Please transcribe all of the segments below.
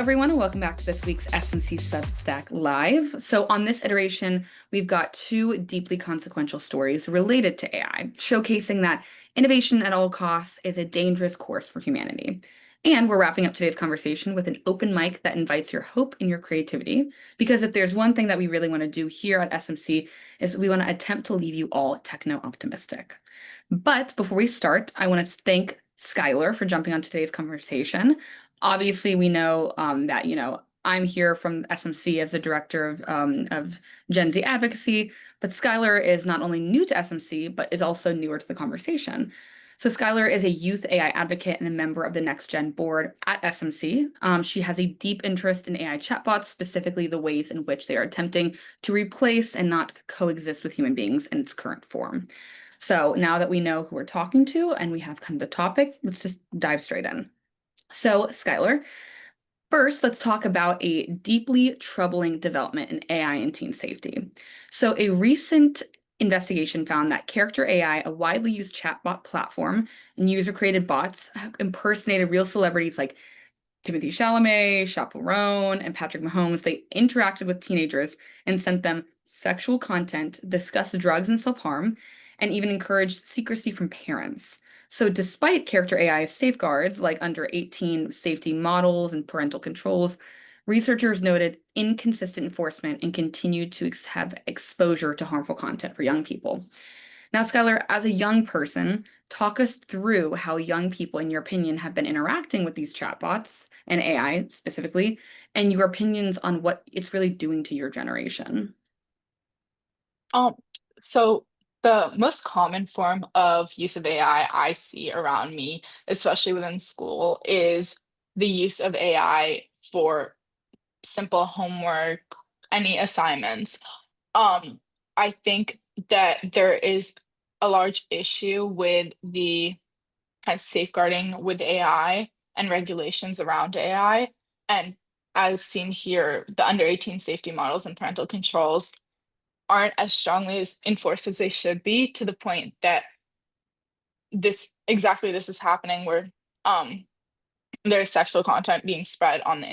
everyone, and welcome back to this week's SMC Substack Live. So on this iteration, we've got two deeply consequential stories related to AI, showcasing that innovation at all costs is a dangerous course for humanity. And we're wrapping up today's conversation with an open mic that invites your hope and your creativity, because if there's one thing that we really want to do here at SMC is we want to attempt to leave you all techno-optimistic. But before we start, I want to thank Schuyler for jumping on today's conversation. Obviously, we know that, I'm here from SMC as the director of Gen Z advocacy, but Schuyler is not only new to SMC, but is also newer to the conversation. So Schuyler is a youth AI advocate and a member of the NextGen Board at SMC. She has a deep interest in AI chatbots, specifically the ways in which they are attempting to replace and not coexist with human beings in its current form. So now that we know who we're talking to and we have kind of the topic, let's just dive straight in. So, Schuyler, first, let's talk about a deeply troubling development in AI and teen safety. So, a recent investigation found that Character.AI, a widely used chatbot platform, and user-created bots have impersonated real celebrities like Timothée Chalamet, Chaperone, and Patrick Mahomes. They interacted with teenagers and sent them sexual content, discussed drugs and self-harm, and even encouraged secrecy from parents. So despite Character.AI's safeguards, like under 18 safety models and parental controls, researchers noted inconsistent enforcement and continued to have exposure to harmful content for young people. Now, Schuyler, as a young person, talk us through how young people, in your opinion, have been interacting with these chatbots and AI specifically, and your opinions on what it's really doing to your generation. So the most common form of use of AI I see around me, especially within school, is the use of AI for simple homework, any assignments. Um, I think that there is a large issue with the kind of safeguarding with AI and regulations around AI. And as seen here, the under 18 safety models and parental controls aren't as strongly enforced as they should be, to the point that this is happening, where um there's sexual content being spread on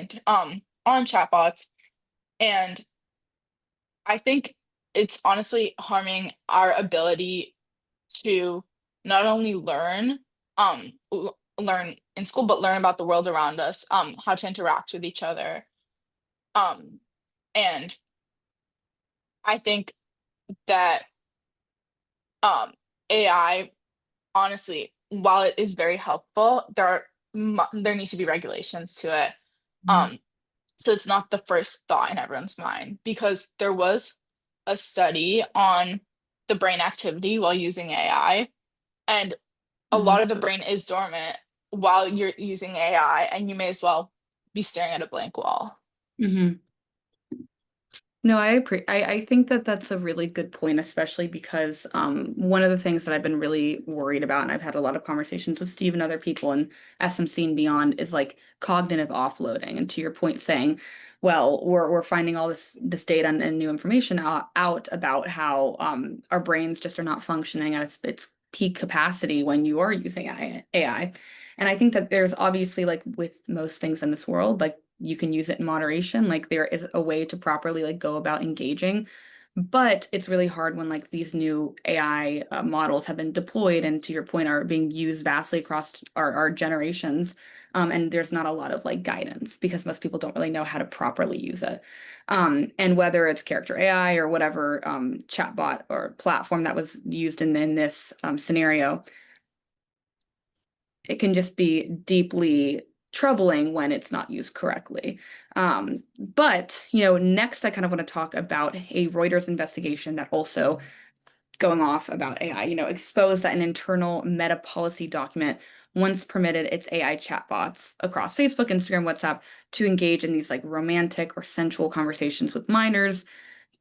on chatbots. And I think it's honestly harming our ability to not only learn in school, but learn about the world around us, how to interact with each other. um and I think that um AI, honestly, while it is very helpful, there need to be regulations to it. Mhm. Um, so it's not the first thought in everyone's mind, because there was a study on the brain activity while using AI, and a Mhm. lot of the brain is dormant while you're using AI, and you may as well be staring at a blank wall. Mhm. No, I think that that's a really good point, especially because one of the things that I've been really worried about, and I've had a lot of conversations with Steve and other people in SMC and beyond, is like cognitive offloading. And to your point, saying, well, we're finding all this data and new information out about how our brains just are not functioning at its peak capacity when you are using AI. And I think that there's obviously, like with most things in this world, like you can use it in moderation. Like there is a way to properly like go about engaging, but it's really hard when like these new AI models have been deployed and, to your point, are being used vastly across our generations. And there's not a lot of like guidance because most people don't really know how to properly use it. And whether it's Character.AI or whatever chatbot or platform that was used in this scenario, it can just be deeply troubling when it's not used correctly. But, next I kind of want to talk about a Reuters investigation that also going off about AI, exposed that an internal meta policy document once permitted its AI chatbots across Facebook, Instagram, WhatsApp to engage in these like romantic or sensual conversations with minors,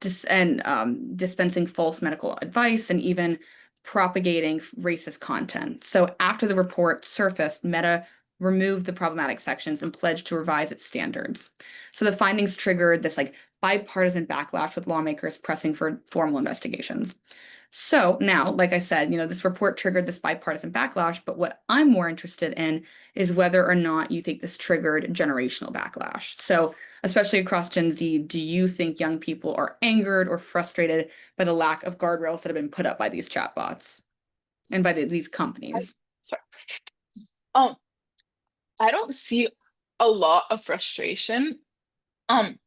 dispensing false medical advice and even propagating racist content. So after the report surfaced, Meta removed the problematic sections and pledged to revise its standards. So the findings triggered this like bipartisan backlash, with lawmakers pressing for formal investigations. So now, like I said, this report triggered this bipartisan backlash, but what I'm more interested in is whether or not you think this triggered generational backlash. So, especially across Gen Z, do you think young people are angered or frustrated by the lack of guardrails that have been put up by these chatbots and by these I, companies? sorry. Um, I don't see a lot of frustration. Um,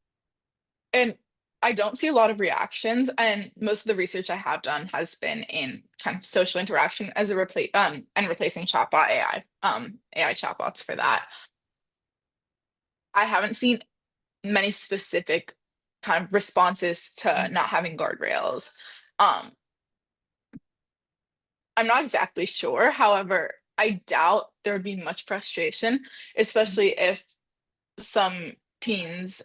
and I don't see a lot of reactions, and most of the research I have done has been in kind of social interaction as a and replacing chatbot AI, AI chatbots for that. I haven't seen many specific kind of responses to not having guardrails. Um, I'm not exactly sure. However, I doubt there would be much frustration, especially if some teens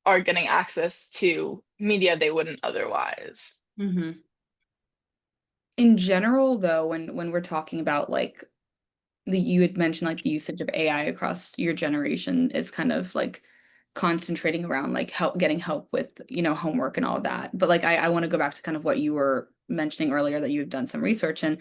are getting access to media they wouldn't otherwise. Mhm. In general, though, when we're talking about like you had mentioned like the usage of AI across your generation is kind of like concentrating around like getting help with, homework and all of that. But like I want to go back to kind of what you were mentioning earlier that you've done some research and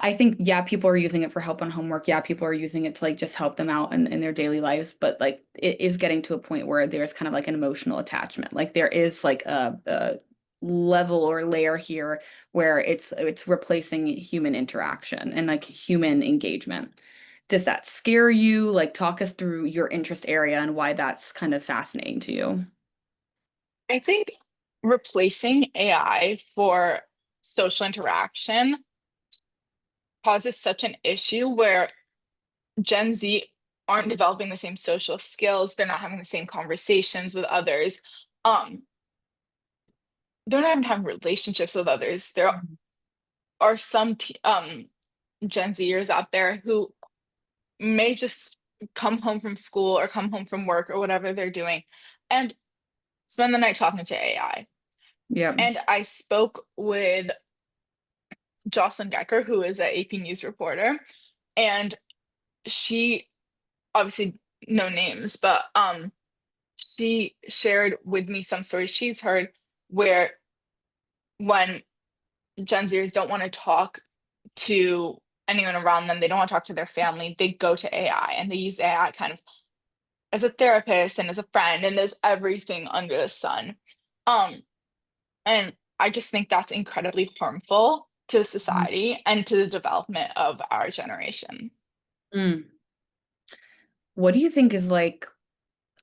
I think, yeah, people are using it for help on homework. Yeah, people are using it to like just help them out in their daily lives. But like it is getting to a point where there's kind of like an emotional attachment. Like there is like a level or layer here where it's replacing human interaction and like human engagement. Does that scare you? Like talk us through your interest area and why that's kind of fascinating to you. I think replacing AI for social interaction causes such an issue where Gen Z aren't developing the same social skills, they're not having the same conversations with others. Um, they're not even having relationships with others. There are some Gen Zers out there who may just come home from school or come home from work or whatever they're doing and spend the night talking to AI. Yeah. And I spoke with Jocelyn Gecker, who is an AP News reporter, and she obviously no names, but she shared with me some stories she's heard where when Gen Zers don't want to talk to anyone around them, they don't want to talk to their family, they go to AI and they use AI kind of as a therapist and as a friend and as everything under the sun. Um, and I just think that's incredibly harmful to society and to the development of our generation. Mm. What do you think is like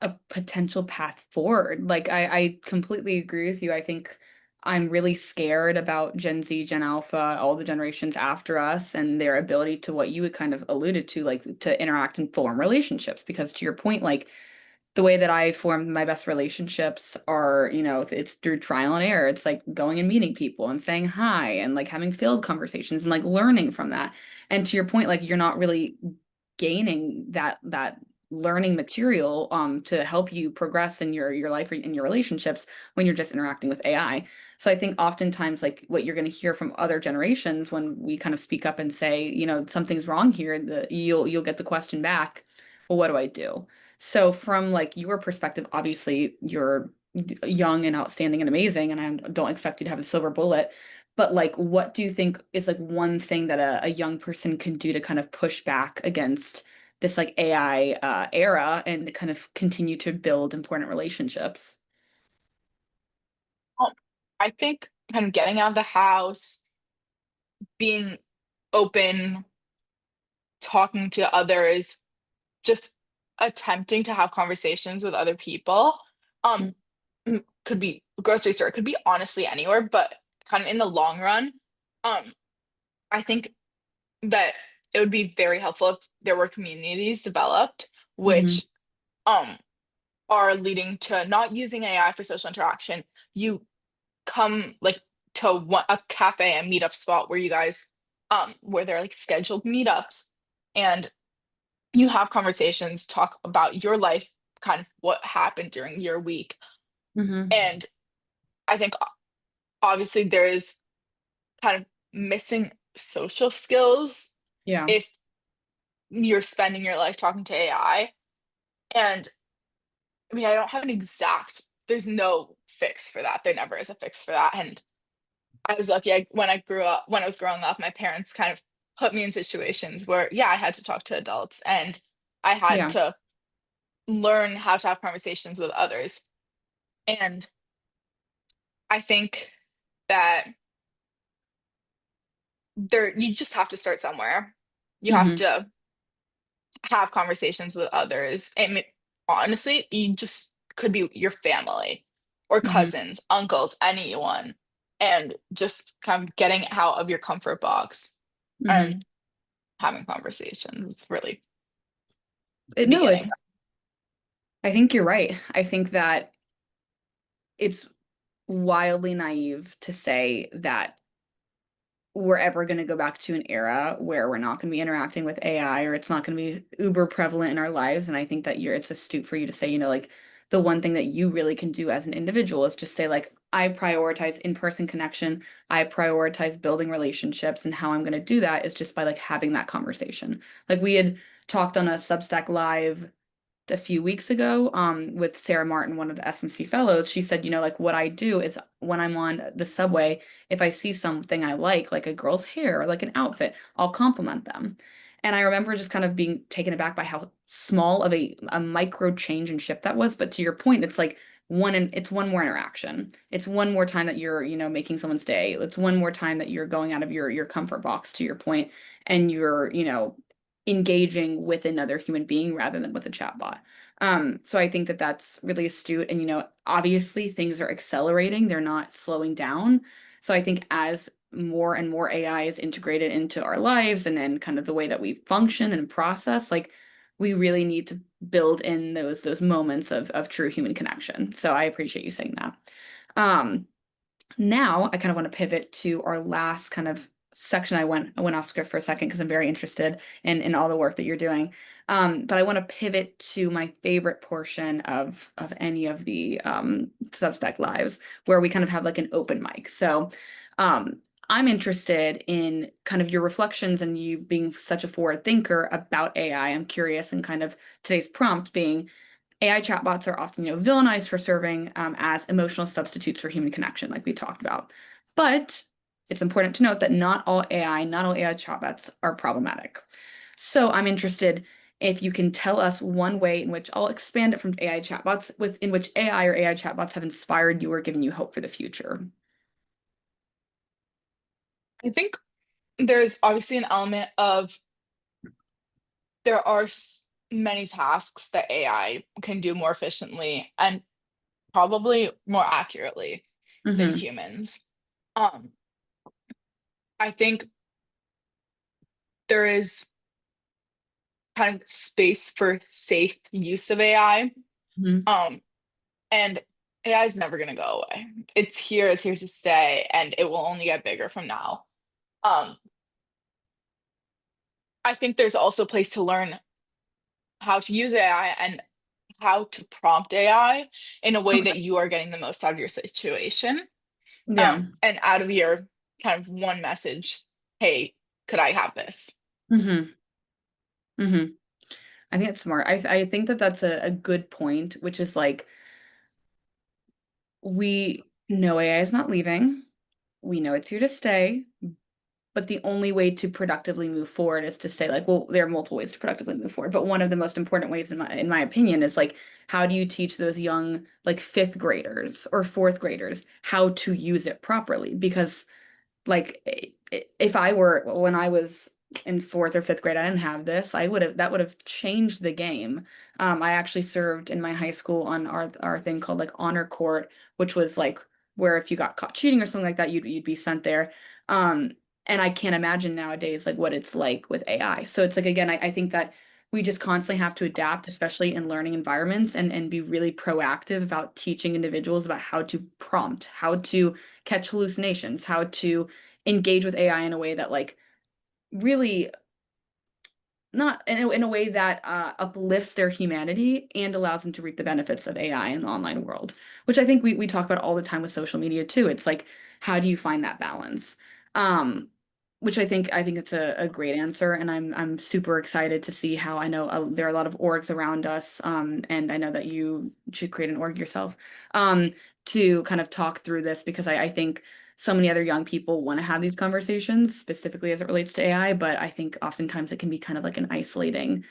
a potential path forward? Like I completely agree with you. I think I'm really scared about Gen Z, Gen Alpha, all the generations after us and their ability to what you had kind of alluded to, like to interact and form relationships. Because to your point, like the way that I form my best relationships are, it's through trial and error. It's like going and meeting people and saying hi and like having failed conversations and like learning from that. And to your point, like you're not really gaining that learning material to help you progress in your life and your relationships when you're just interacting with AI. So I think oftentimes like what you're going to hear from other generations when we kind of speak up and say, something's wrong here, you'll get the question back, well, what do I do? So from like your perspective, obviously you're young and outstanding and amazing, and I don't expect you to have a silver bullet. But like, what do you think is like one thing that a young person can do to kind of push back against this like AI era and kind of continue to build important relationships? Um, I think kind of getting out of the house, being open, talking to others, just attempting to have conversations with other people. Um, could be grocery store, it could be honestly anywhere, but kind of in the long run, um, I think that it would be very helpful if there were communities developed Mm-hmm. which um are leading to not using AI for social interaction. You come like to a cafe and meetup spot where you guys where there are like scheduled meetups and you have conversations, talk about your life, kind of what happened during your week. Mm-hmm. And I think obviously there is kind of missing social skills Yeah. if you're spending your life talking to AI. And I mean, I don't have an exact, there's no fix for that. There never is a fix for that. And I was lucky. When I was growing up, my parents kind of put me in situations where, yeah, I had to talk to adults and I had Yeah. to learn how to have conversations with others. And I think that you just have to start somewhere. You have Hmm. to have conversations with others. And honestly, you just could be your family or Hmm. cousins, uncles, anyone, and just kind of getting out of your comfort box Hmm. and having conversations. It's really the No, beginning. I think you're right. I think that it's wildly naive to say that we're ever going to go back to an era where we're not going to be interacting with AI or it's not going to be uber prevalent in our lives. And I think that it's astute for you to say, like the one thing that you really can do as an individual is just say, like, I prioritize in-person connection. I prioritize building relationships. And how I'm going to do that is just by like having that conversation. Like we had talked on a Substack live a few weeks ago with Sarah Martin, one of the SMC fellows. She said, like what I do is when I'm on the subway, if I see something I like a girl's hair or like an outfit, I'll compliment them. And I remember just kind of being taken aback by how small of a micro change and shift that was. But to your point, it's like it's one more interaction. It's one more time that you're, making someone's day. It's one more time that you're going out of your comfort box, to your point, and you're, engaging with another human being rather than with a chatbot. So I think that that's really astute. And, obviously things are accelerating, they're not slowing down. So I think as more and more AI is integrated into our lives and kind of the way that we function and process, like we really need to build in those moments of true human connection. So I appreciate you saying that. Um, Now I kind of want to pivot to our last kind of section. I went off script for a second because I'm very interested in all the work that you're doing. But I want to pivot to my favorite portion of any of the Substack lives where we kind of have like an open mic. So I'm interested in kind of your reflections and you being such a forward thinker about AI. I'm curious and kind of today's prompt being AI chatbots are often, villainized for serving as emotional substitutes for human connection, like we talked about. But it's important to note that not all AI chatbots are problematic. So I'm interested if you can tell us one way in which I'll expand it from AI chatbots, in which AI or AI chatbots have inspired you or given you hope for the future. I think there's obviously an element of there are many tasks that AI can do more efficiently and probably more accurately than Mm-hmm. humans. Um, I think there is kind of space for safe use of AI. Mm-hmm. Um, and AI is never going to go away. It's here to stay, and it will only get bigger from now. Um, I think there's also a place to learn how to use AI and how to prompt AI in a way that Okay. you are getting the most out of your situation, Yeah. and out of your kind of one message, hey, could I have this? Mm-hmm. Mm-hmm. I think it's smart. I think that that's a good point, which is like we know AI is not leaving. We know it's here to stay, but the only way to productively move forward is to say like, well, there are multiple ways to productively move forward, but one of the most important ways in my opinion is like how do you teach those young like fifth graders or fourth graders how to use it properly? Because like if I were when I was in fourth or fifth grade, I didn't have this. That would have changed the game. I actually served in my high school on our thing called like honor court, which was like where if you got caught cheating or something like that, you'd be sent there. Um, and I can't imagine nowadays like what it's like with AI. So it's like again, I think that we just constantly have to adapt, especially in learning environments, and be really proactive about teaching individuals about how to prompt, how to catch hallucinations, how to engage with AI in a way that like really not in a way that uplifts their humanity and allows them to reap the benefits of AI in the online world, which I think we talk about all the time with social media too. It's like, how do you find that balance? Um, which I think it's a great answer, and I'm super excited to see how I know there are a lot of orgs around us, and I know that you should create an org yourself, to kind of talk through this because I think so many other young people want to have these conversations, specifically as it relates to AI, but I think oftentimes it can be kind of like an isolating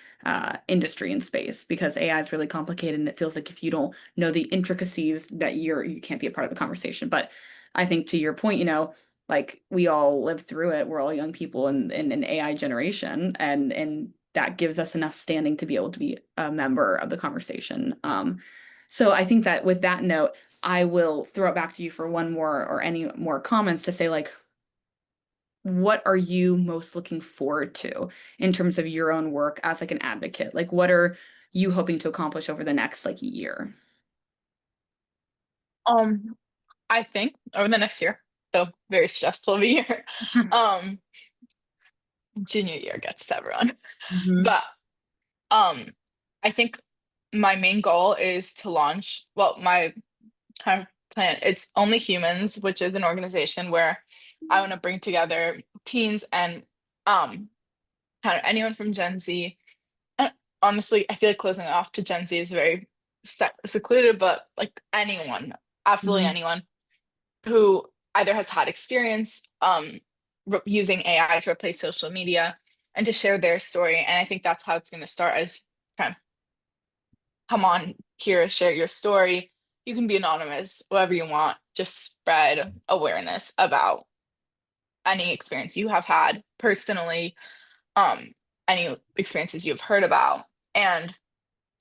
industry and space because AI is really complicated and it feels like if you don't know the intricacies that you can't be a part of the conversation. But I think to your point, like we all live through it. We're all young people in an AI generation, and that gives us enough standing to be able to be a member of the conversation. So I think that with that note, I will throw it back to you for one more or any more comments to say, like, what are you most looking forward to in terms of your own work as like an advocate? Like, what are you hoping to accomplish over the next like year? Um, I think over the next year, so very stressful of a year. Um, Junior year gets to everyone. Hmm. But um, I think my main goal is to launch, well, my kind of plan, it's Only Humans, which is an organization where I want to bring together teens and um kind of anyone from Gen Z. And honestly, I feel like closing it off to Gen Z is very secluded, but like anyone, absolutely Hmm. anyone who either has had experience using AI to replace social media and to share their story. And I think that's how it's going to start as kind of come on here, share your story. You can be anonymous, whatever you want, just spread awareness about any experience you have had personally, um, any experiences you've heard about, and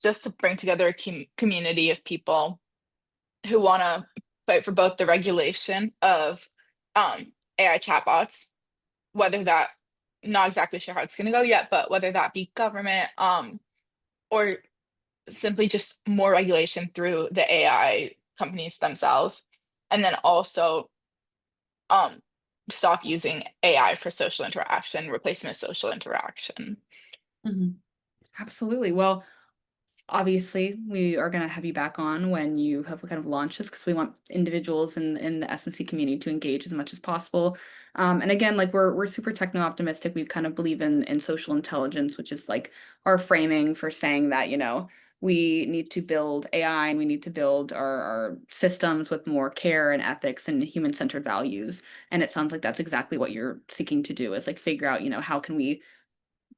just to bring together a community of people who want to fight for both the regulation of AI chatbots, whether that, not exactly sure how it's going to go yet, but whether that be government or simply just more regulation through the AI companies themselves, and then also um, stop using AI for social interaction, replacement of social interaction. Hmm. Absolutely. Well, obviously, we are going to have you back on when you have kind of launched this because we want individuals in the SMC community to engage as much as possible. And again, like we're super techno optimistic. We kind of believe in social intelligence, which is like our framing for saying that, we need to build AI and we need to build our systems with more care and ethics and human-centered values. And it sounds like that's exactly what you're seeking to do is like figure out, how can we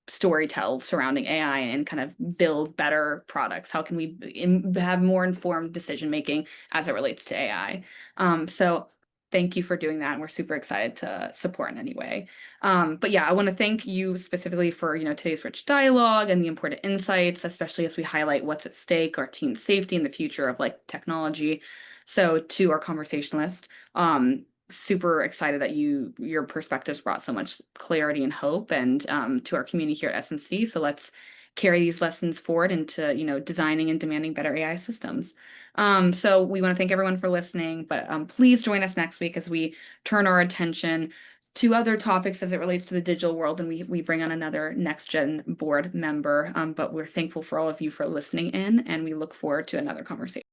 storytell surrounding AI and kind of build better products? How can we have more informed decision making as it relates to AI? So thank you for doing that. And we're super excited to support in any way. But yeah, I want to thank you specifically for, today's rich dialogue and the important insights, especially as we highlight what's at stake, our team's safety and the future of like technology. So to our conversationalist, super excited that your perspectives brought so much clarity and hope and to our community here at SMC. So let's carry these lessons forward into designing and demanding better AI systems. So we want to thank everyone for listening, but please join us next week as we turn our attention to other topics as it relates to the digital world, and we bring on another NextGen board member. But we're thankful for all of you for listening in, and we look forward to another conversation.